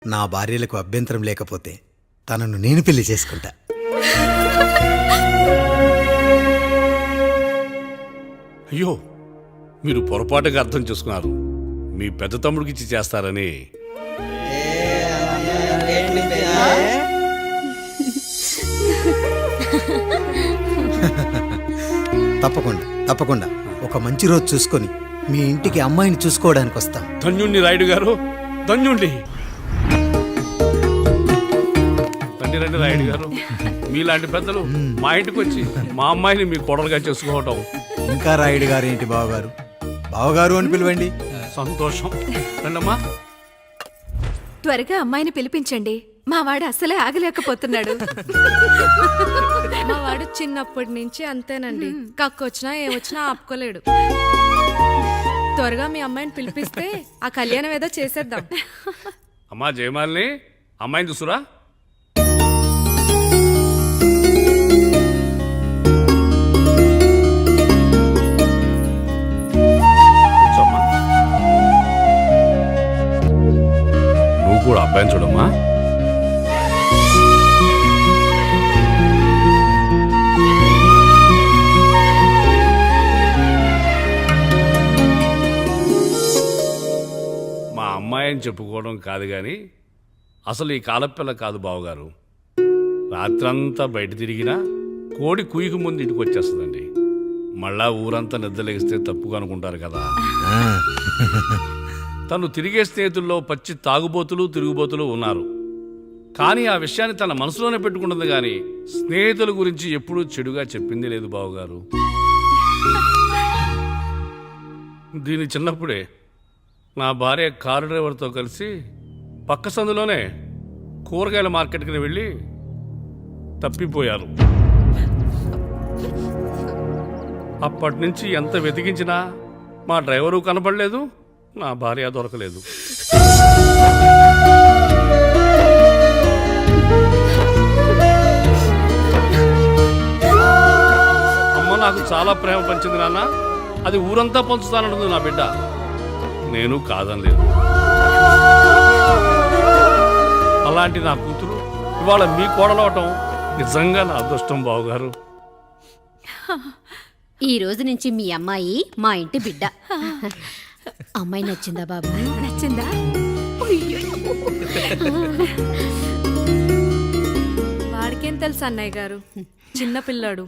నా భార్యలకు అభ్యంతరం లేకపోతే తనను నేను పెళ్లి చేసుకుంటా. అయ్యో, మీరు పొరపాటుగా అర్థం చేసుకున్నారు. మీ పెద్ద తమ్ముడికి ఇచ్చి చేస్తారని. తప్పకుండా తప్పకుండా ఒక మంచి రోజు చూసుకొని మీ ఇంటికి అమ్మాయిని చూసుకోవడానికి వస్తాం. ధన్యుణ్ణి రాయుడు గారు, ధన్యుణ్ణి. రండి రండి రాయుడు గారు, మీలాంటి పెద్దలు మా ఇంటికి వచ్చి మా అమ్మాయిని మీ కోడలుగా చేసుకోవటం. ఇంకా రాయుడు గారు ఏంటి బావగారు, బావగారు అని పిలవండి. సంతోషం. రండమ్మా. త్వరగా అమ్మాయిని పిలిపించండి. మా వాడు అసలే ఆగలేకపోతున్నాడు. మా వాడు చిన్నప్పటి నుంచి అంతేనండి. కక్కొచ్చినా ఏమొచ్చినా ఆపుకోలేడు. త్వరగా మీ అమ్మాయిని పిలిపిస్తే ఆ కళ్యాణం ఏదో చేసేద్దాం. అమ్మా జయమాలిని, అమ్మాయిని చూసురా. కూర్చోమ్మా. నువ్వు కూడా అబ్బాయిని చూడమ్మా. అమ్మాయిని చెప్పుకోవడం కాదు కానీ అసలు ఈ కాలపిల్ల కాదు బావగారు. రాత్రంతా బయట తిరిగినా కోడి కుయ్యకు ముందు ఇంటికి వచ్చేస్తుందండి. మళ్ళా ఊరంతా నిద్రలేగిస్తే తప్పుగా అనుకుంటారు కదా. తను తిరిగే స్నేహితుల్లో పచ్చి తాగుబోతులు తిరుగుబోతులు ఉన్నారు. కానీ ఆ విషయాన్ని తన మనసులోనే పెట్టుకుంటుంది కానీ స్నేహితుల గురించి ఎప్పుడూ చెడుగా చెప్పింది లేదు బావగారు. దీని చిన్నప్పుడే నా భార్య కారు డ్రైవర్తో కలిసి పక్క సందులోనే కూరగాయల మార్కెట్కి వెళ్ళి తప్పిపోయారు. అప్పటి నుంచి ఎంత వెతికించినా మా డ్రైవరు కనపడలేదు, నా భార్య దొరకలేదు. అమ్మ నాకు చాలా ప్రేమ పంచింది నాన్న, అది ఊరంతా పంచుతానంటుంది నా బిడ్డ. నేను కాదనలేదు. అలాంటి నా కూతురు ఇవాళ మీ కోడలవటం నిజంగా నా అదృష్టం బావగారు. ఈ రోజు నుంచి మీ అమ్మాయి మా ఇంటి బిడ్డ. అమ్మాయి నచ్చిందా బాబు? నచ్చిందా? వాడికేం తెలుసు అన్నయ్య గారు, చిన్న పిల్లాడు.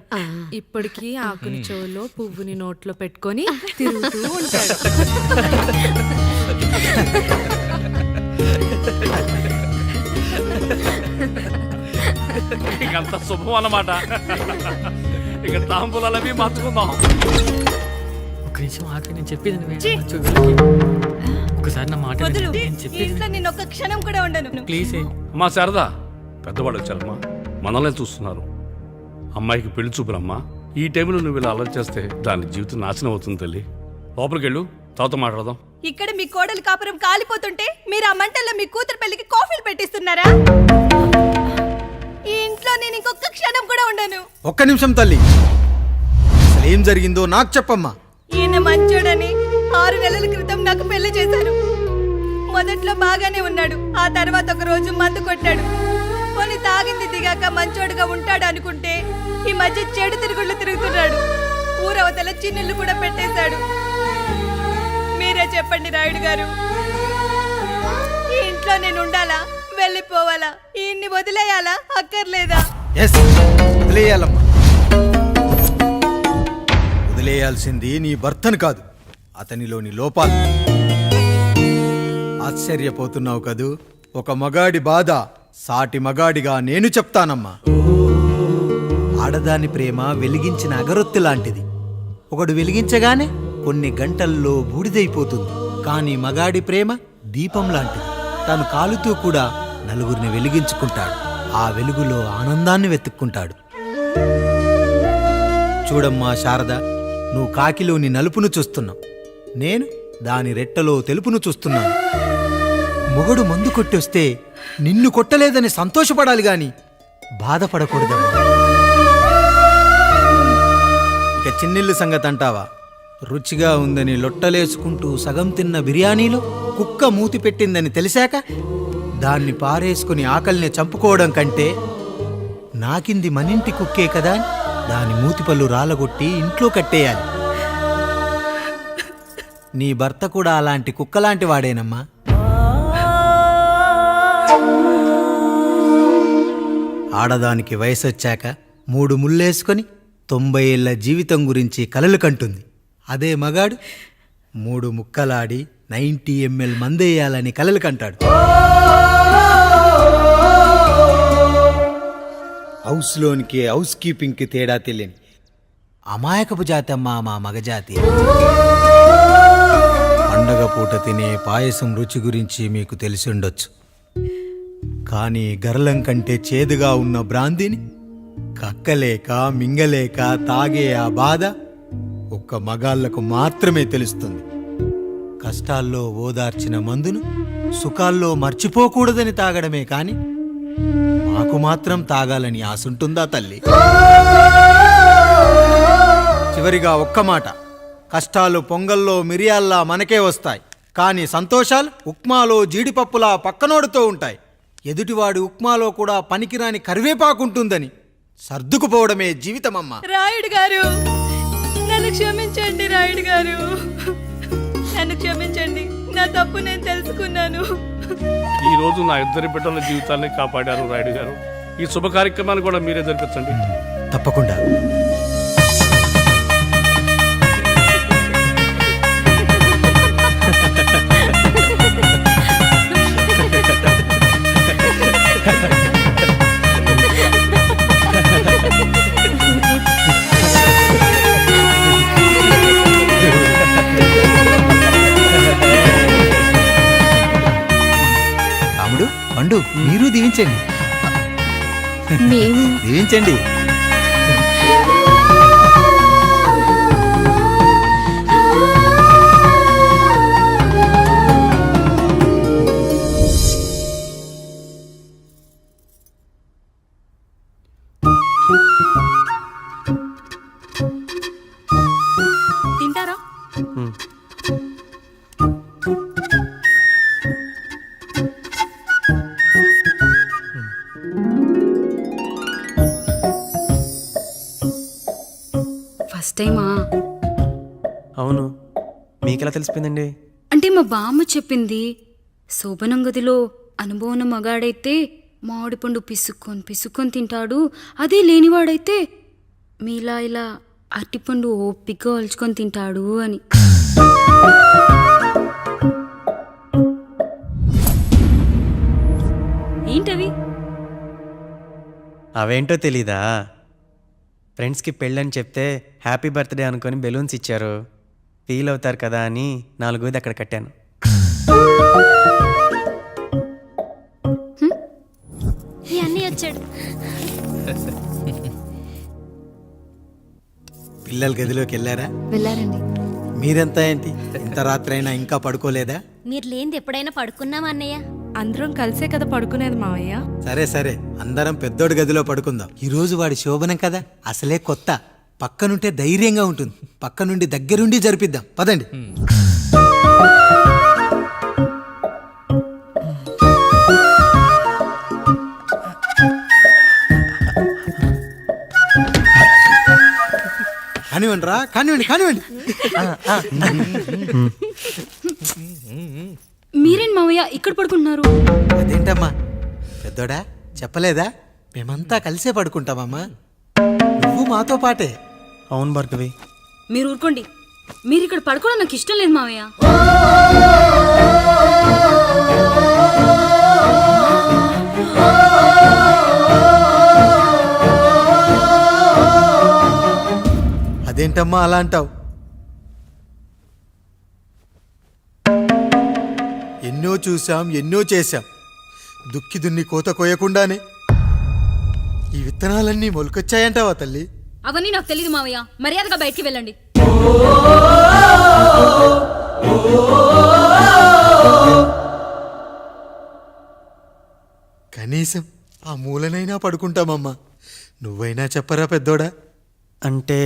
ఇప్పటికీ ఆకుని చెవులో పువ్వుని నోట్లో పెట్టుకొని తిరుగుతూ ఉంటాడు. ఇంకంత శుభం అన్నమాట. ఇక తాంబూలాలవి మార్చుకుందాం. ఒక నిమిషం ఆగి, నేను చెప్పేది ఒకసారి నా మాట నేను ఒక్క క్షణం కూడా ఉండను. ప్లీజ్. అమ్మా శారదా, పెద్దవాళ్ళు వచ్చారమ్మా, మనల్ని చూస్తున్నారు. అమ్మాయికి పెళ్లి చూపురమ్మా. ఈ టైంలో నువ్వు ఇలా అలర్ట్ చేస్తే దాని జీవితం నాశనం అవుతుంది తల్లి. లోపలికి వెళ్ళు, తర్వాత మాట్లాడదాం. ఇక్కడ మీ కోడలు కాపురం కాలిపోతుంటే మీరు ఆ మంటల్లో మీ కూతురు పెళ్లికి కాఫీలు పెట్టిస్తున్నారా? ఈ ఇంట్లో నేను ఇంకొక క్షణం కూడా ఉండను. ఒక్క నిమిషం తల్లి, అసలు ఏం జరిగిందో నాకు చెప్పమ్మా. ఈయన మంచోడని 6 నెలల క్రితం నాకు పెళ్లి చేశారు. మొదట్లో బాగానే ఉన్నాడు, ఆ తర్వాత ఒక రోజు మందు కొట్టాడు. కొని తాగింది దిగాక మంచోడుగా ఉంటాడు అనుకుంటే ఈ మధ్య చెడు తిరుగుళ్ళు తిరుగుతున్నాడు. ఊరవతల చిన్నులు కూడా పెట్టేశాడు. మీరే చెప్పండి రాయుడు గారు, ఈ ఇంట్లో నేను ఉండాలా, వెళ్ళిపోవాలా, ఈయన్ని వదిలేయాలా, అక్కర్లేదా? వదిలేయాలమ్మా. వదిలేయాల్సింది నీ భర్తను కాదు, అతనిలోని లోపాలు. ఆశ్చర్యపోతున్నావు కదూ? ఒక మగాడి బాధ సాటి మగాడిగా నేను చెప్తానమ్మా. ఆడదాని ప్రేమ వెలిగించిన అగరొత్తి లాంటిది. ఒకడు వెలిగించగానే కొన్ని గంటల్లో బూడిదైపోతుంది. కానీ మగాడి ప్రేమ దీపం లాంటిది. తను కాలుతూ కూడా నలుగురిని వెలిగించుకుంటాడు. ఆ వెలుగులో ఆనందాన్ని వెతుక్కుంటాడు. చూడమ్మా శారద, నువ్వు కాకిలోని నలుపును చూస్తున్నావు, నేను దాని రెట్టలో తెలుపును చూస్తున్నాను. మొగడు మందు కొట్టొస్తే నిన్ను కొట్టలేదని సంతోషపడాలి గాని బాధపడకూడదమ్మా. ఇక చిన్నిల్లు సంగతి అంటావా? రుచిగా ఉందని లొట్టలేసుకుంటూ సగం తిన్న బిర్యానీలో కుక్క మూతి పెట్టిందని తెలిసాక దాన్ని పారేసుకుని ఆకలిని చంపుకోవడం కంటే నాకింది మనింటి కుక్కే కదా అని దాని మూతిపళ్ళు రాలగొట్టి ఇంట్లో కట్టేయాలి. నీ భర్త కూడా అలాంటి కుక్కలాంటి వాడేనమ్మా. ఆడదానికి వయసొచ్చాక 3 ముళ్ళేసుకొని 90 ఏళ్ల జీవితం గురించి కలలు కంటుంది. అదే మగాడు 3 ముక్కలాడి 90 ml మందేయాలని కలలు కంటాడు. హౌస్లోనికి హౌస్ కీపింగ్కి తేడా తెలియని అమాయకపు జాతమ్మా మా మగజాతి. పండగ పూట తినే పాయసం రుచి గురించి మీకు తెలిసి ఉండొచ్చు. కానీ గర్లం కంటే చేదుగా ఉన్న బ్రాందీని కక్కలేక మింగలేక తాగే ఆ బాధ ఒక్క మగాళ్లకు మాత్రమే తెలుస్తుంది. కష్టాల్లో ఓదార్చిన మందును సుఖాల్లో మర్చిపోకూడదని తాగడమే కాని మాకు మాత్రం తాగాలని ఆశుంటుందా తల్లి? చివరిగా ఒక్క మాట, కష్టాలు పొంగల్లో మిరియాల్లా మనకే వస్తాయి, కానీ సంతోషాలు ఉప్మాలో జీడిపప్పులా పక్కనోడుతూ ఉంటాయి. ఎదుటివాడి ఉప్మాలో కూడా పనికిరాని కరివేపాకుంటుందని సర్దుకుపోవడమే జీవితమమ్మా. రాయుడు గారు, నన్ను క్షమించండి. రాయుడు గారు, నన్ను క్షమించండి. నా తప్పు నేను తెలుసుకున్నాను. ఈ రోజు నా 2 బిడ్డల జీవితాన్ని కాపాడారు రాయుడు గారు. ఈ శుభ కార్యక్రమాన్ని కూడా మీరే జరిపించండి. తప్పకుండా. రాముడు, పండు, మీరు దీవించండి. మేము దీవించండి. తింటారా? ఫస్ట్ టైమా? అవును, మీకెలా తెలిసిపోయిందండి? అంటే మా బామ్మ చెప్పింది. శోభనం గదిలో అనుభవం ఉన్న మగాడైతే మామిడి పండు పిసుక్కొని తింటాడు, అదే లేనివాడైతే మీలా ఇలా అరటిపండు ఓపిగ్గా ఒలుచుకొని తింటాడు అని. ఏంటవి? అవేంటో తెలీదా? ఫ్రెండ్స్కి పెళ్ళని చెప్తే హ్యాపీ బర్త్డే అనుకొని బెలూన్స్ ఇచ్చారు, ఫీల్ అవుతారు కదా అని 4 అక్కడ కట్టాను. ఈ అన్నీ వచ్చాడు. పిల్లల గదిలోకి వెళ్ళారా? వెళ్ళారండి. మీరెంత ఏంటి ఇంత రాత్రైనా ఇంకా పడుకోలేదా? మీరు లేనిది ఎప్పుడైనా పడుకున్నామా అన్నయ్య? అందరం కలిసే కదా పడుకునేది మావయ్య. సరే సరే, అందరం పెద్దోడి గదిలో పడుకుందాం. ఈ రోజు వాడి శోభనం కదా, అసలే కొత్త. పక్కనుంటే ధైర్యంగా ఉంటుంది. పక్క నుండి దగ్గరుండి జరిపిద్దాం. పదండి. కానివ్వండి రా, కానివ్వండి కానివ్వండి. మీరేంటి మావయ్య ఇక్కడ పడుకుంటున్నారు? అదేంటమ్మా పెద్దోడా, చెప్పలేదా? మేమంతా కలిసే పడుకుంటామమ్మా. నువ్వు మాతో పాటే. అవును భార్గవి. మీరు ఊరుకోండి. మీరు ఇక్కడ పడుకోవడం నాకు ఇష్టం లేదు మావయ్య. అదేంటమ్మా అలా అంటావు? ఎన్నో చూశాం, ఎన్నో చేశాం. దుక్కి దున్ని కోత కోయకుండానే ఈ విత్తనాలన్నీ మొలకొచ్చాయంటావా తల్లి? అవన్నీ నాకు తెలియదు మావయ్య. మర్యాదగా బయటికి వెళ్ళండి. కనీసం ఆ మూలనైనా పడుకుంటామమ్మా. నువ్వైనా చెప్పరా పెద్దోడా? అంటే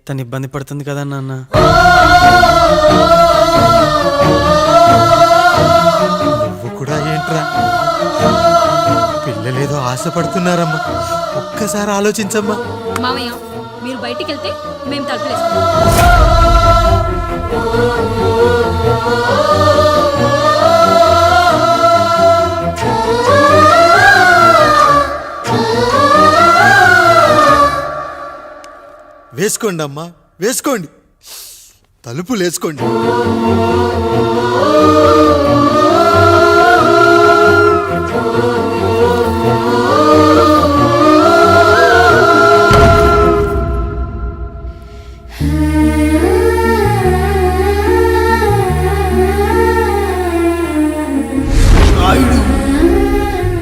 తను ఇబ్బంది పడుతుంది కదా నాన్న. నువ్వు కూడా ఏంట్రా, పిల్లలేదో ఆశపడుతున్నారమ్మా. ఒక్కసారి ఆలోచించమ్మా. మామయ్య మీరు బయటికి వెళ్తే మేము తలుపులేస్తాం. వేసుకోండి అమ్మా, వేసుకోండి, తలుపులు వేసుకోండి.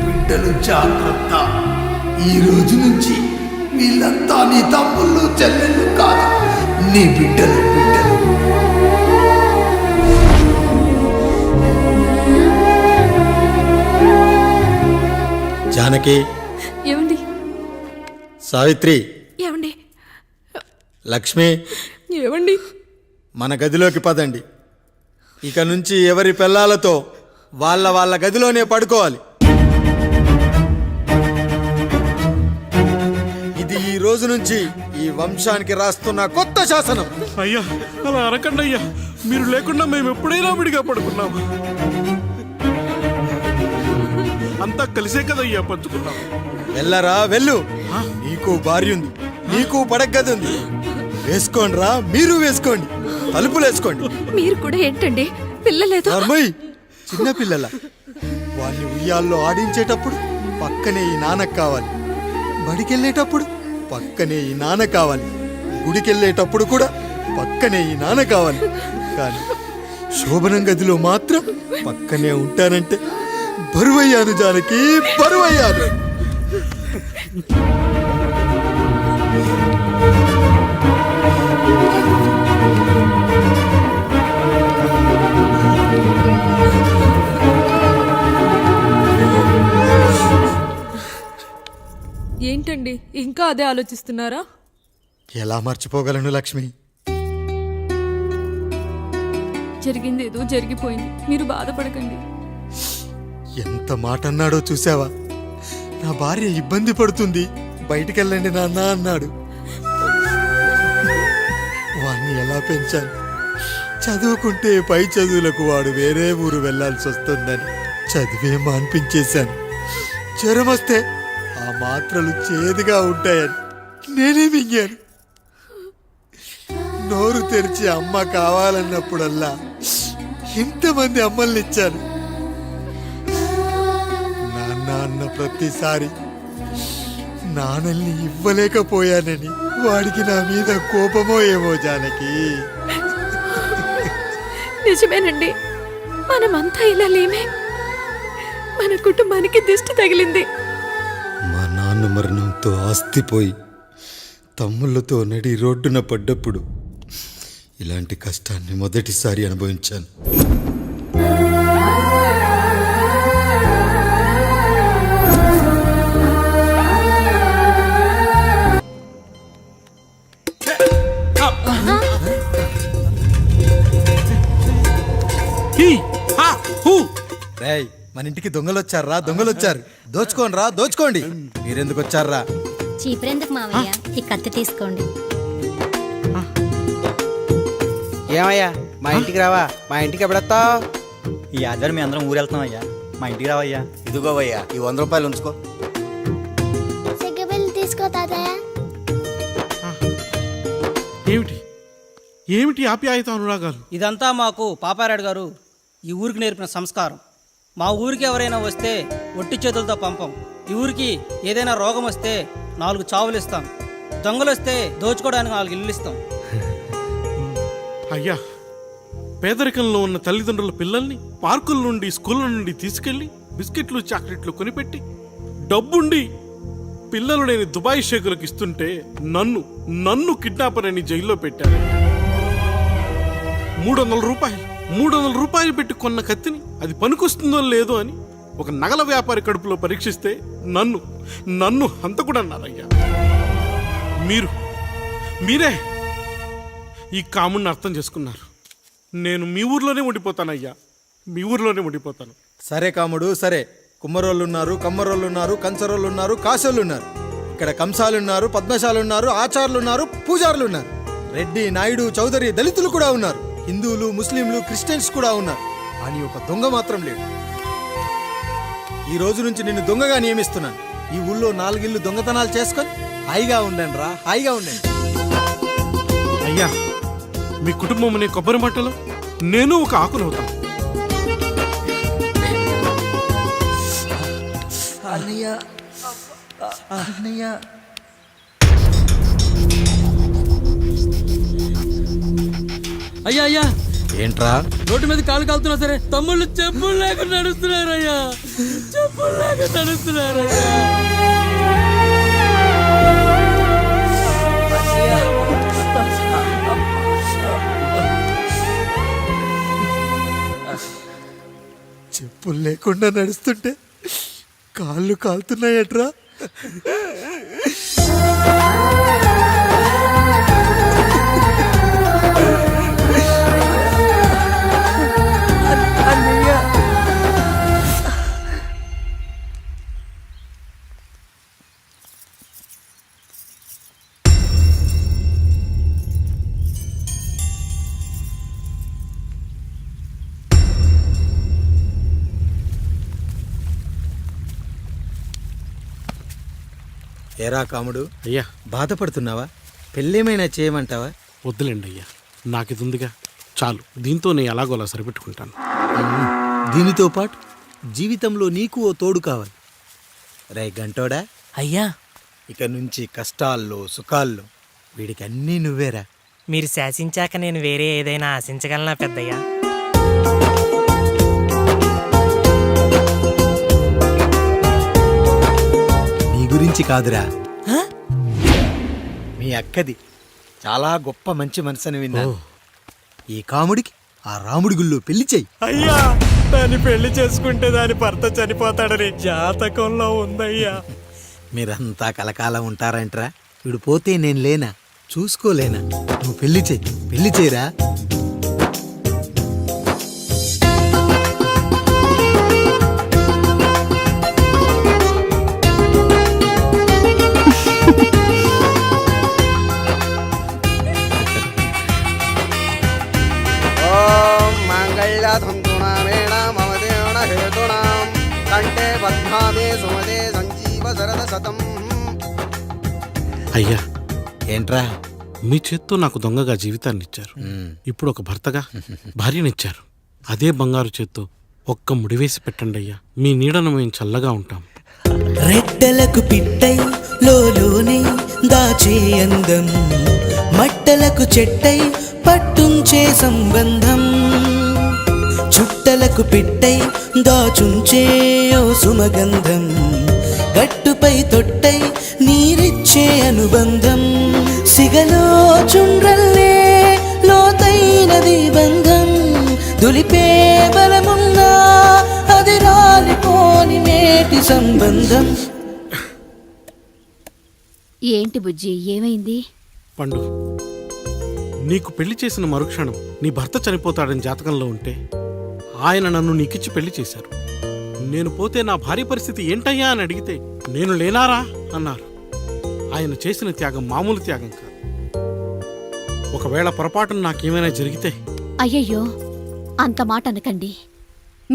బిడ్డలు జాగ్రత్త. ఈ రోజు నుంచి వీళ్ళంతా నీ తమ్ముళ్ళు చెల్లెళ్ళు కాదు, నీ బిడ్డలు. జానకి, ఏమండి సావిత్రి, ఏమండి లక్ష్మి, ఏమండి మన గదిలోకి పదండి. ఇక నుంచి ఎవరి పిల్లలతో వాళ్ళ గదిలోనే పడుకోవాలి. ఇది ఈ రోజు నుంచి ఈ వంశానికి రాస్తున్న కొత్త శాసనం. అయ్యా అలా అనకండి అయ్యా, మీరు లేకుండా మేము ఎప్పుడైనా విడిగా పడుకున్నాము. అంతా కలిసే కదయ్యా పంచుకున్నాం. వెళ్ళరా వెళ్ళు, నీకు భార్య ఉంది, నీకు పడగది ఉంది. వేసుకోండి రా, మీరు వేసుకోండి, తలుపులు వేసుకోండి. మీరు కూడా ఏంటండి పిల్లలేదో. నర్మయ్, చిన్న పిల్లల వాళ్ళని ఉయ్యాల్లో ఆడించేటప్పుడు పక్కనే ఈ నాన్న కావాలి, బడికెళ్ళేటప్పుడు పక్కనే ఈ నాన్న కావాలి, గుడికెళ్ళేటప్పుడు కూడా పక్కనే ఈ నాన్న కావాలి. కానీ శోభనం గదిలో మాత్రం పక్కనే ఉంటానంటే బరువయ్యాను జానకి, బరువయ్యాను. ఏంటండి ఇంకా అదే ఆలోచిస్తున్నారా? ఎలా మర్చిపోగలను లక్ష్మి? జరిగింది ఏదో జరిగిపోయింది, మీరు బాధపడకండి. ఎంత మాట అన్నాడో చూసావా? నా భార్య ఇబ్బంది పడుతుంది, బయటికెళ్ళండి నాన్న అన్నాడు. వాణ్ణి ఎలా పెంచాను? చదువుకుంటే పై చదువులకు వాడు వేరే ఊరు వెళ్లాల్సి వస్తుందని చదివే మాన్పించేశాను. జ్వరం వస్తే ఆ మాత్రలు చేదుగా ఉంటాయని నేనే మింగాను. నోరు తెరిచి అమ్మ కావాలన్నప్పుడల్లా ఎంతమంది అమ్మల్ని ఇచ్చాను. నాన్న అన్న ప్రతిసారి నాన్నల్ని ఇవ్వలేకపోయానని వాడికి నా మీద కోపమో ఏమో జానకి. నిజమేనండి, మనమంతా ఇలా లేమే. మన కుటుంబానికి దిష్టి తగిలింది. మా నాన్న మరణంతో ఆస్తిపోయి తమ్ముళ్ళతో నడి రోడ్డున పడ్డప్పుడు ఇలాంటి కష్టాన్ని మొదటిసారి అనుభవించాను. రేయ్, మన ఇంటికి దొంగలు వచ్చారా? దొంగలు వచ్చారు, దోచుకోండి రా, దోచుకోండి. మీరెందుకు వచ్చారా? చీపురెందుకు మావయ్య, ఈ కత్తి తీసుకోండి. ఏమయ్యా మా ఇంటికి రావా? మా ఇంటికి ఎప్పుడొస్తావు? ఈ ఆధారం మీ అందరం ఊరెళ్తున్నాం అయ్యా, మా ఇంటికి రావయ్యా. ఇదిగోవయ్యా, ఈ 100 రూపాయలు ఉంచుకో. తీసుకో తాతయ్య. ఏమిటి ఆప్యాయత అనురాగాలు? ఇదంతా మాకు పాపారాయుడు గారు ఈ ఊరికి నేర్పిన సంస్కారం. మా ఊరికి ఎవరైనా వస్తే ఒట్టి చేతులతో పంపం. ఈ ఊరికి ఏదైనా రోగం వస్తే 4 చావులు ఇస్తాం. దొంగలు వస్తే దోచుకోవడానికి 4 ఇల్లు ఇస్తాం. అయ్యా, పేదరికంలో ఉన్న తల్లిదండ్రుల పిల్లల్ని పార్కుల నుండి, స్కూళ్ళ నుండి తీసుకెళ్లి బిస్కెట్లు, చాక్లెట్లు కొనిపెట్టి డబ్బుండి పిల్లలు లేని దుబాయ్ షేకులకు ఇస్తుంటే నన్ను కిడ్నాపర్ అని జైల్లో పెట్టారు. 300 రూపాయలు పెట్టి కొన్న కత్తిని అది పనికొస్తుందో లేదో అని ఒక నగల వ్యాపారి కడుపులో పరీక్షిస్తే నన్ను హంతకుడు అన్నారయ్యా. మీరే ఈ కాముడిని అర్థం చేసుకున్నారు. నేను మీ ఊర్లోనే ఉండిపోతానయ్యా, మీ ఊర్లోనే ఉండిపోతాను. సరే కాముడు సరే, కుమ్మరోళ్ళున్నారు, కమ్మరోళ్ళున్నారు, కంచరోళ్ళున్నారు, కాశోళ్ళున్నారు. ఇక్కడ కంసాలున్నారు, పద్మశాలున్నారు, ఆచార్యులున్నారు, పూజారులున్నారు. రెడ్డి, నాయుడు, చౌదరి, దళితులు కూడా ఉన్నారు. హిందువులు, ముస్లింలు, క్రిస్టియన్స్ కూడా ఉన్నారు. కానీ ఒక దొంగ మాత్రం లేడు. ఈ రోజు నుంచి నిన్ను దొంగగా నియమిస్తున్నాను. ఈ ఊళ్ళో 4 ఇళ్ళు దొంగతనాలు చేసుకొని హాయిగా ఉండండి రా, హాయిగా ఉండండి. అయ్యా, మీ కుటుంబం అనే కొబ్బరి మట్టలో నేను ఒక ఆకునవుతాను. అన్నయ్య, అన్నయ్య. అయ్యా అయ్యా, ఏంట్రా? రోడ్డు మీద కాలు కాలుతున్నా సరే తమ్ముళ్ళు చెప్పులు లేకుండా నడుస్తున్నారయ్యా, చెప్పులు లేకుండా నడుస్తున్నారయ్యా. చెప్పులు లేకుండా నడుస్తుంటే కాళ్ళు కాలుతున్నాయట్రా. ఏరా కాముడు, అయ్యా, బాధపడుతున్నావా? పెళ్ళేమైనా చేయమంటావా? వద్దులేండి అయ్యా, నాకు ఇది ఉందిగా చాలు. దీంతో నేను ఎలాగోలా సరిపెట్టుకుంటాను. దీనితో పాటు జీవితంలో నీకు ఓ తోడు కావాలి. రే గంటోడా, అయ్యా, ఇక నుంచి కష్టాల్లో సుఖాల్లో వీడికి అన్నీ నువ్వేరా. మీరు శాసించాక నేను వేరే ఏదైనా ఆశించగలనా పెద్దయ్యా? నీ గురించి కాదురా, మీ అక్కది చాలా గొప్ప మంచి మనసుని విన్నాను. ఈ కాముడికి ఆ రాముడి గుళ్ళో పెళ్లి చెయ్యి. అయ్యా, దాన్ని పెళ్లి చేసుకుంటే దాని భర్త చనిపోతాడని జాతకంలో ఉందయ్యా. మీరంతా కలకాలం ఉంటారంట్రా. వీడు పోతే నేను లేనా, చూసుకోలేనా? నువ్వు పెళ్లి చెయ్యి, పెళ్లి చేయరా. అయ్యా, ఏంట్రా? మీ చేత్తో నాకు దొంగగా జీవితాన్ని ఇచ్చారు. ఇప్పుడు ఒక భర్తగా భార్యనిచ్చారు. అదే బంగారు చేత్తో ఒక్క ముడివేసి పెట్టండి అయ్యా. మీ నీడను మేము చల్లగా ఉంటాం. రెట్టలకు పిట్టై లోలోనే దాచే అందం, మట్టలకు చెట్టై పట్టుంచే సంబంధం, చుట్టలకు పెట్టై దాచుంచే ఓ సుమగంధం, గట్టుపై తొట్టై నీరిచ్చే అనుబంధం, సిగలో చుండ్రల్లే లోతైనది బంధం, దులిపే బలమున్నా అది రాలిపోని మేటి సంబంధం. ఏంటి బుజ్జి, ఏమైంది? పండు, నీకు పెళ్లి చేసిన మరుక్షణం నీ భర్త చనిపోతాడని జాతకంలో ఉంటే ఆయన నన్ను నీకిచ్చి పెళ్లి చేశారు. నేను పోతే నా భార్య పరిస్థితి ఏంటయ్యా అని అడిగితే నేను లేనారా అన్నారు. ఆయన చేసిన త్యాగం మామూలు త్యాగం కాదు. ఒకవేళ పొరపాటున నాకేమైనా జరిగితే? అయ్యయ్యో, అంత మాట అనకండి.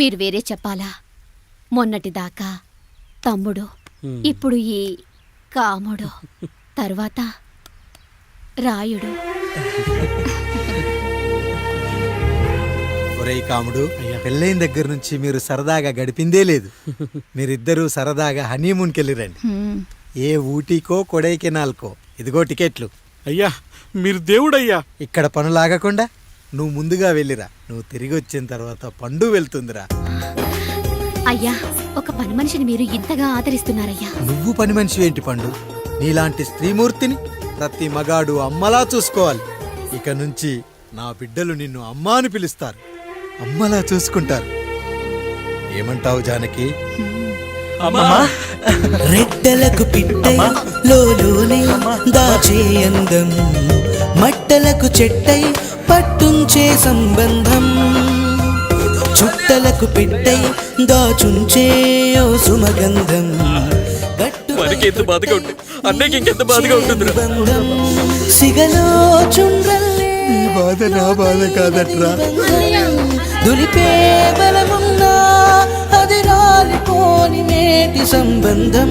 మీరు వేరే చెప్పాలా? మొన్నటిదాకా తమ్ముడు, ఇప్పుడు ఈ కాముడు, తర్వాత రాయుడు. ఒరేయ్ కాముడు, పెళ్ళైన దగ్గర నుంచి మీరు సరదాగా గడిపిందే లేదు. మీరిద్దరూ సరదాగా హనీమూన్కి వెళ్ళిరండి. ఏ ఊటీకో కొడైకెనాల్కో. ఇదిగో టికెట్లు. అయ్యా, మీరు దేవుడయ్యా. ఇక్కడ పనులాగకుండా నువ్వు ముందుగా వెళ్ళిరా. నువ్వు తిరిగి వచ్చిన తర్వాత పండు వెళ్తుందిరా. అయ్యా, ఒక పని మనిషిని మీరు ఇంతగా ఆదరిస్తున్నారయ్యా. నువ్వు పని మనిషి ఏంటి పండు? నీలాంటి స్త్రీమూర్తిని ప్రతి మగాడు అమ్మలా చూసుకోవాలి. ఇక నుంచి నా బిడ్డలు నిన్ను అమ్మ అని పిలుస్తారు, అమ్మలా చూసుకుంటారు. ఏమంటావు జానకి? రెట్టలకు పిట్టై లోలోనే దాచే అందం, మట్టలకు చెట్టై పట్టుంచే సంబంధం, చుట్టలకు పెట్టై దాచుంచే ఓ సుమగంధం మనకి ఎంత బాధగా ఉంటుంది అన్నయ్యకి ఇంకెంత బాధగా ఉంటుంది సిగలో చుండ్రల్లే ఈ బాధ నా బాధ కాదట్రా. దులిపే బలమున్నా అది రాలిపోని నేటి సంబంధం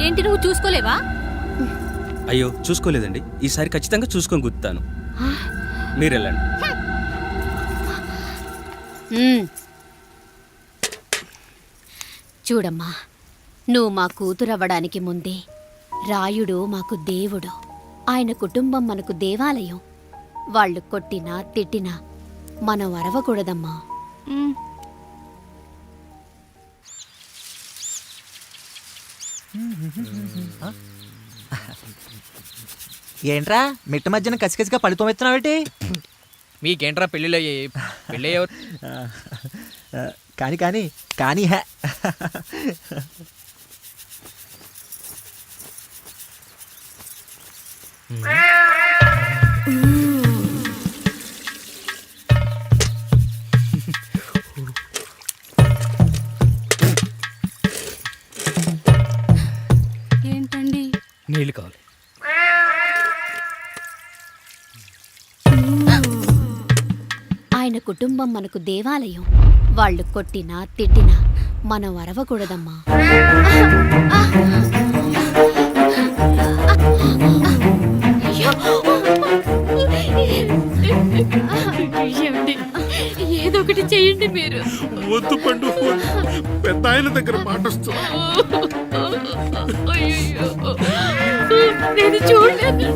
ఏంటి నువ్వు చూసుకోలేవా? అయ్యో చూసుకోలేదండి, ఈసారి ఖచ్చితంగా చూసుకొని గుర్తాను. మీరు వెళ్ళండి. చూడమ్మా, నువ్వు మా కూతురవ్వడానికి ముందే రాయుడు మాకు దేవుడు, ఆయన కుటుంబం మనకు దేవాలయం. వాళ్ళు కొట్టినా తిట్టినా మనం అరవకూడదమ్మా. ఏంట్రా మిట్ట మధ్యన కసికసిగా పడితోమెత్తున్నావేటి? మీకేంట్రా పెళ్ళిళ్ళయ్యాయి? పెళ్ళి కానీ కానీ కానీ హే ఏంటండి? నీళ్ళు కావాలి. ఆయన కుటుంబం మనకు దేవాలయం. వాళ్ళు కొట్టినా తిట్టినా మనం అరవకూడదమ్మా. ఏదో ఒకటి చెయ్యండి మీరు. వద్దు పండు, పెద్ద ఆయన దగ్గర మాట వస్తుంది. నేను చూడలేదు.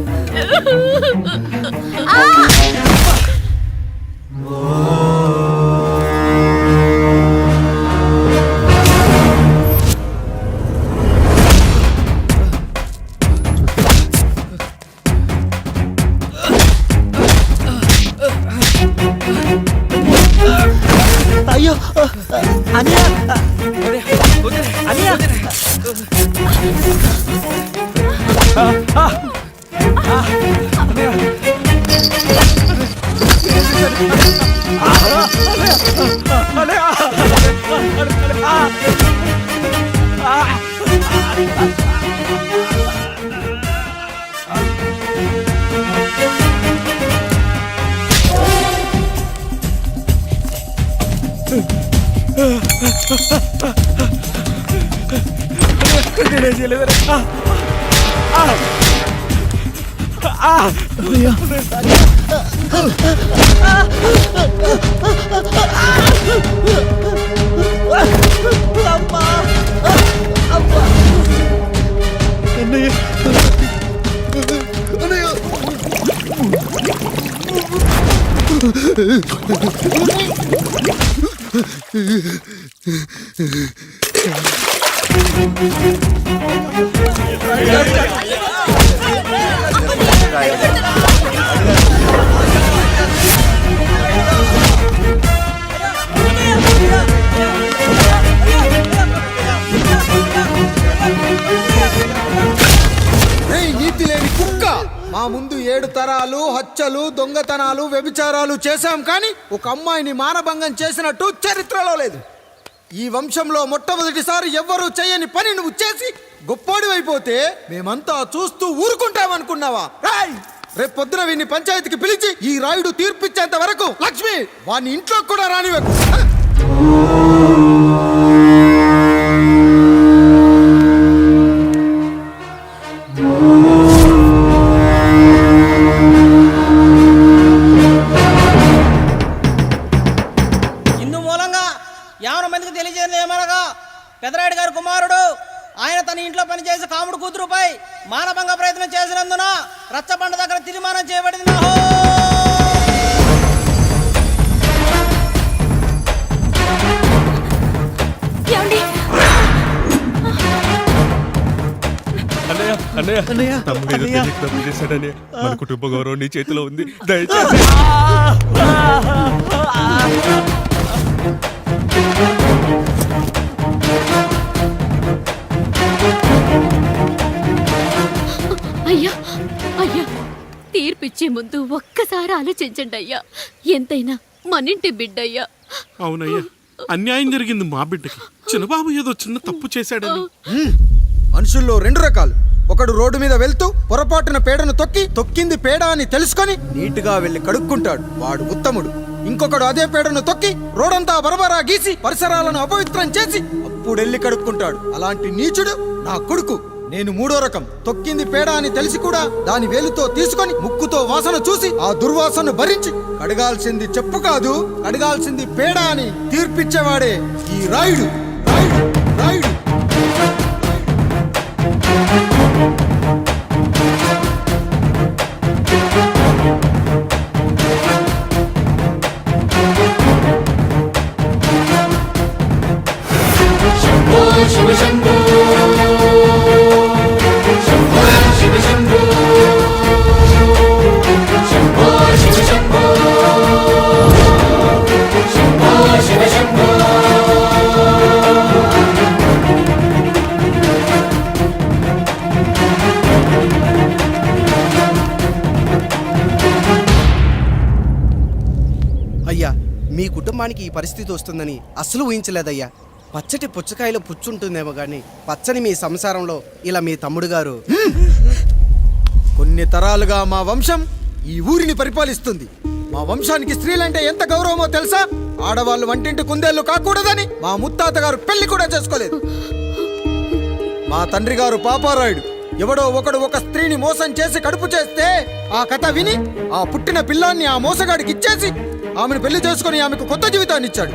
అయ్యో అనియా అనియా నీతి లేని కుక్క, మా ముందు 7 తరాలు హత్యలు దొంగతనాలు వ్యభిచారాలు చేశాం, కానీ ఒక అమ్మాయిని మానభంగం చేసినట్టు చరిత్రలో లేదు. ఈ వంశంలో మొట్టమొదటిసారి ఎవ్వరూ చేయని పని నువ్వు చేసి గొప్పోడివైపోతే మేమంతా చూస్తూ ఊరుకుంటామనుకున్నావా? రేపు పొద్దున వీడిని పంచాయతీకి పిలిచి ఈ రాయుడు తీర్పిచ్చేంత వరకు లక్ష్మి వాడిని ఇంట్లో కూడా రానివ్వకు. ఇందు మూలంగా 50 మందికి తెలియజేయడం ఏమనగా పెదరాయుడు గారి కుమారుడు ఆయన తన ఇంట్లో పనిచేసే కాముడు కూతురుపై మానభంగ ప్రయత్నం చేసినందున రచ్చబండ దగ్గర తీర్మానం చేయబడింది. తప్పు చేశాడని మన కుటుంబ గౌరవం నీ చేతిలో ఉంది. దయచేసి అయ్యా అయ్యా, తీర్పిచ్చే ముందు ఒక్కసారి ఆలోచించండి అయ్యా. ఎంతైనా మనింటి బిడ్డయ్యా. అవునయ్యా, అన్యాయం జరిగింది మా బిడ్డకి. చిన్నబాబు ఏదో చిన్న తప్పు చేశాడని. మనుషుల్లో 2 రకాలు. ఒకడు రోడ్డు మీద వెళ్తూ పొరపాటున పేడను తొక్కింది పేడ అని తెలుసుకొని నీటుగా వెళ్లి కడుక్కుంటాడు, వాడు ఉత్తముడు. ఇంకొకడు అదే పేడను తొక్కి రోడంతా బరబరా గీసి పరిసరాలను అపవిత్రం చేసి అప్పుడెళ్ళి కడుక్కుంటాడు. అలాంటి నీచుడు నా కొడుకు. నేను 3వ రకం. తొక్కింది పేడ అని తెలిసి కూడా దాని వేలుతో తీసుకొని ముక్కుతో వాసన చూసి ఆ దుర్వాసన భరించి కడగాల్సింది చెప్పు కాదు, కడగాల్సింది పేడ అని తీర్పిచ్చేవాడే ఈ రాయుడు. రాయుడు రాయుడు అయ్యా, మీ కుటుంబానికి ఈ పరిస్థితి వస్తుందని అస్సలు ఊహించలేదయ్యా. పచ్చటి పుచ్చకాయలో పుచ్చుంటుందేమో గాని పచ్చని మీ సంసారంలో ఇలా మీ తమ్ముడు గారు. కొన్ని తరాలుగా మా వంశం ఈ ఊరిని పరిపాలిస్తుంది. మా వంశానికి స్త్రీలంటే ఎంత గౌరవమో తెలుసా? ఆడవాళ్ళు వంటింటి కుందేళ్లు కాకూడదని మా ముత్తాత గారు పెళ్లి కూడా చేసుకోలేదు. మా తండ్రి గారు పాపారాయుడు ఎవడో ఒకడు ఒక స్త్రీని మోసం చేసి కడుపు చేస్తే ఆ కథ విని ఆ పుట్టిన పిల్లాన్ని ఆ మోసగాడికి ఇచ్చేసి ఆమెను పెళ్లి చేసుకుని ఆమెకు కొత్త జీవితాన్ని ఇచ్చాడు.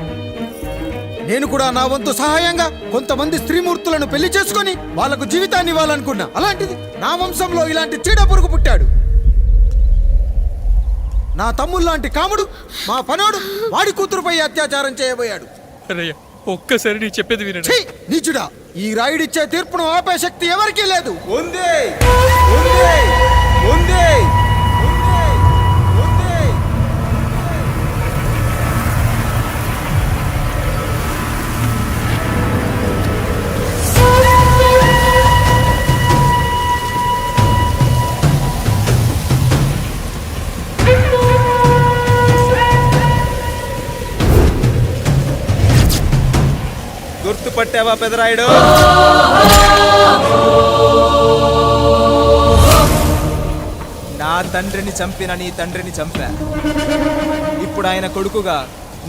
నేను కూడా నా వంతు సహాయంగా కొంతమంది స్త్రీమూర్తులను పెళ్లి చేసుకుని వాళ్లకు జీవితాన్ని ఇవ్వాలనుకున్నా. అలాంటిది నా వంశంలో ఇలాంటి చీడ పురుగు పుట్టాడు. నా తమ్ముళ్ళలాంటి కాముడు మా పనోడు వాడి కూతురుపై అత్యాచారం చేయబోయాడు. ఒక్కసారి నీ చెప్పేది వినండి. నీచుడా, ఈ రాయుడిచ్చే తీర్పును ఆపే శక్తి ఎవరికీ లేదు. గుర్తుపట్టావా పెదరాయుడు? నా తండ్రిని చంపిన నీ తండ్రిని చంపా. ఇప్పుడు ఆయన కొడుకుగా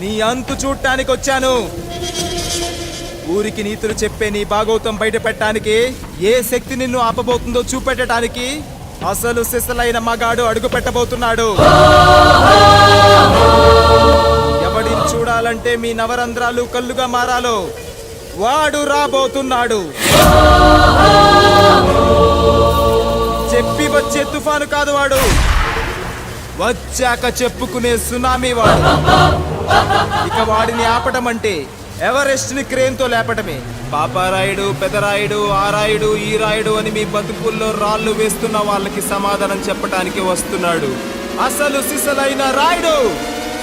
నీ అంతు చూడటానికి వచ్చాను. ఊరికి నీతులు చెప్పే నీ భాగవతం బయట పెట్టడానికి ఏ శక్తి నిన్ను ఆపబోతుందో చూపెట్టడానికి అసలు సిసలైన మగాడు అడుగు పెట్టబోతున్నాడు. ఎవడిని చూడాలంటే మీ నవరంధ్రాలు కళ్ళుగా మారాలో వాడు రాబోతున్నాడు. చెప్పి వచ్చే తుఫాను కాదు వాడు, వచ్చాక చెప్పుకునే సునామీ వాడు. ఇక వాడిని ఆపటం అంటే ఎవరెస్ట్ ని క్రేన్ తో లేపటమే. పాపారాయుడు, పెదరాయుడు, ఆ రాయుడు, ఈ రాయుడు అని మీ బతుకుల్లో రాళ్ళు వేస్తున్న వాళ్ళకి సమాధానం చెప్పడానికి వస్తున్నాడు అసలు సిసలైన Rayudu.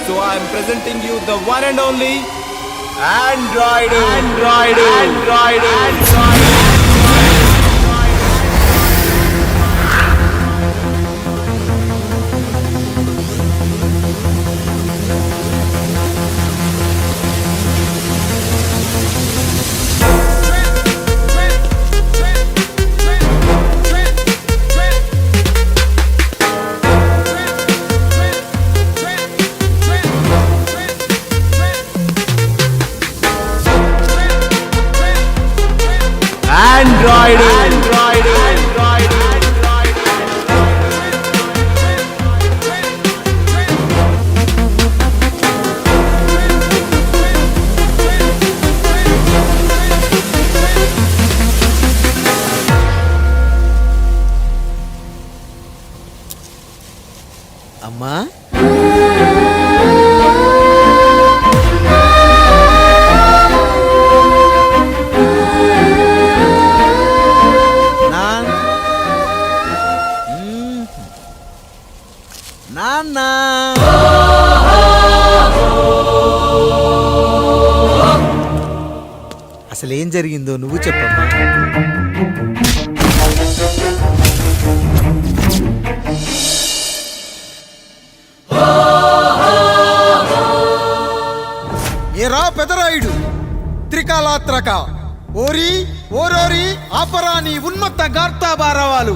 So I'm presenting you the one and only Android. Android Android Android అమ్మా నాన్న అసలేం జరిగిందో నువ్వు చెప్పమ్మా. ఏరా పెదరాయుడు త్రికాలాత్రక ఓరి ఓరోరి ఆపరాని ఉన్మత్త గార్తాబారావాలు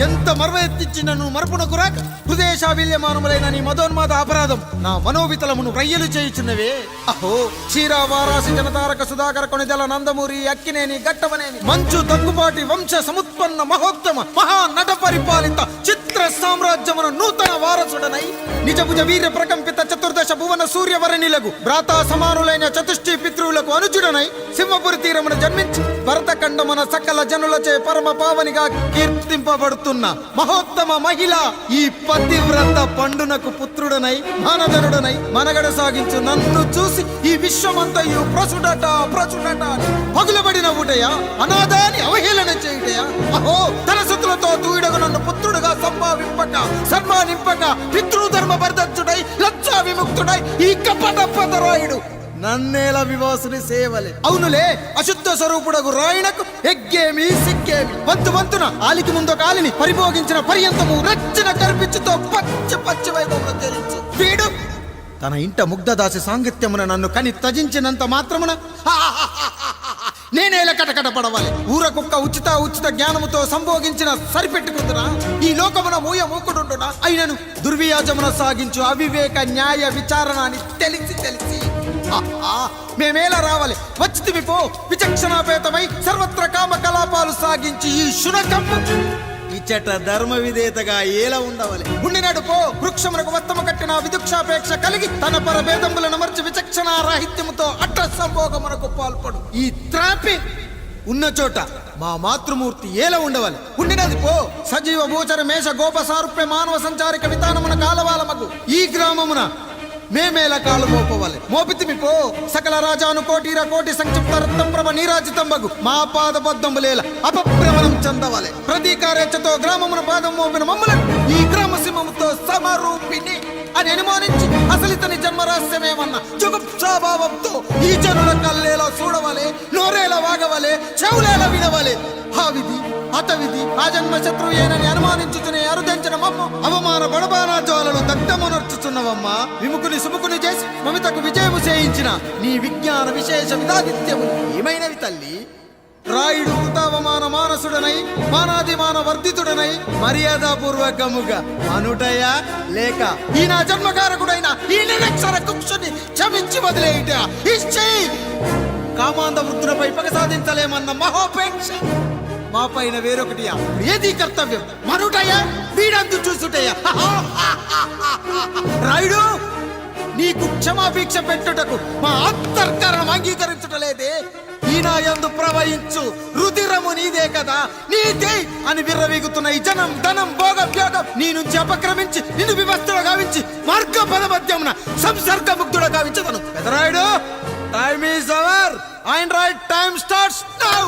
ఎంత మర్వ ఎత్తిచ్చినను మరపునకు రాక హృదయశావిల్యమానములైన నీ మదోన్మాద అపరాధం నా మనోవితలమును రయ్యలు చేయుచున్నవే. అహో క్షీరా వారాసి జనతారక సుధాకర కొనిదెల నందమూరి అక్కినేని గట్టవనేని మంచు దగ్గుపాటి వంశ సముత్పన్న మహోత్తమ మహా నట పరిపాలిత చిత్ర సామ్రాజ్యమున నూతన వారసుడనై నిజభుజ వీర్య ప్రకంపిత చతుర్దశ భువన సూర్యవరణిలకు భ్రాతా సమానులైన చతుష్టి పితృవులకు అనుజుడనై సింహపురి తీరమున జన్మించి భరతఖండమున సకల జనులచే పరమ పావనిగా కీర్తింపబడుతున్న మహోత్తమ మహిళ ఈ పతివ్రత పండునకు పుత్రుడనై మానధనుడనై మనగడ సాగించు నన్ను చూసి ఈ విశ్వమంతయు ప్రసుడట ప్రసుడట పగులబడిన ఊటయా అనాథాన్ని అవహేళన చేయుటయా. అహో తన సుతులతో దూడగు నన్ను పుత్రుడుగా సంభావింపక సన్మానింపక పితృధర్మ బర్ధచ్చుడై లజ్జా విముక్తుడై ఈ కపట పదరాయుడు నన్నేల వివాసుని సేవలే. అవునులే అశుద్ధ స్వరూపుడగు రాయణకు ఎగ్గేమి సిగ్గేమి వంతు వంతున ఆలికి ముందు కాలిని పరిభోగించిన పర్యంతము రచ్చన కర్పించుతో పచ్చ పచ్చ వైభవంలో తేలించు వీడు తన ఇంట ముగ్ధదాసి సాంగత్యమున నన్ను కని త్యజించినంత మాత్రమున నేనేలా కటకట పడవాలి. ఊర కుక్క ఉచిత ఉచిత జ్ఞానముతో సంభోగించిన సరిపెట్టుకుంటున్నా ఈ లోకమున మూయ మూకుడుండునా అయినను దుర్వ్యాజమున సాగించు అవివేక న్యాయ విచారణ అని తెలిసి మేమేలా రావాలి వచ్చితివి పో విచక్షణాపేతమై సర్వత్ర కామ కలాపాలు సాగించి ఈ శునకమ్ము ఇచ్చట ధర్మ విధేతగా ఏలా ఉండవాలి. ఉండినాడు పో వృక్షమునకు వత్తము కట్టిన విదుక్షాపేక్ష కలిగి తన పరభేదములను మర్చి విచక్షణ రాహిత్యముతో అట్ట సంభోగమునకు పాల్పడు ఈ త్రాపి ఉన్న చోట మా మాతృమూర్తి ఏలా ఉండవాలి. ఉండినది పో సజీవ భూచర మేష గోప సారూప్య మానవ సంచారిక విధానమున కాలవాలమగు ఈ గ్రామమున మేమేల కాలు మోపవాలి. మోపితిమి పో సకల రాజాను కోటిర కోటి సంక్షిప్త రత్నం ప్రభ నీరాజితంబగు మా పాద బద్దములేల అపభ్రమణం చెందవాలి. ప్రతీకారేచ్ఛతో గ్రామమున పాదం మోపిన మమ్మలను ఈ గ్రామ సింహముతో సమరూపిణి అని అనుమానించి అసలితని జన్మరహస్యమేమన్న జుగుప్సాభావంతో ఈ జనుల కల్లేలా చూడవలే నోరేలా వాగవలే చెవులేలా వినవలే. ఆ విధి అతవిధి ఆ జన్మ శత్రువు ఏనని అనుమానించుచునే అరుదించిన మమ్మ అవమాన బడబానా జ్వాలను దగ్ధమునర్చుచున్నవమ్మ. విముకుని సుముకుని చేసి మమితకు విజయము చేయించిన నీ విజ్ఞాన విశేష విధాదిత్యము ఏమైనవి తల్లి. రాయుడు కృతావమాన మానసుడనై మానాదిమాన వర్ధితుడనై మర్యాదపూర్వకముగా అనుటయా లేక ఈ నా జన్మకారకుడైన ఈ నిరక్షర కుక్షుని క్షమించి వదిలేయుట ఇచ్చి కామాంధ వృద్ధులపై పగ సాధించలేమన్న మహోపేక్ష మా పైన వేరొకటియా ఏది కర్తవ్యం మనుటయా వీడందు చూసుటయా. రాయుడు నీకు క్షమాభిక్ష పెట్టుటకు మా అంతర్కరణం అంగీకరించుటలేదే. ఈనాయందు ప్రవహించు రుధిరము నీదే కదా నీదే అని విర్రవీగుతున్న ఈ జనం ధనం భోగ వ్యోగం నీ నుంచి అపక్రమించి నిన్ను వివస్థలో గావించి మార్గ పదమధ్యమున సంసర్గ ముగ్ధుడు గావించదను. Pedarayudu time is over and right time starts now.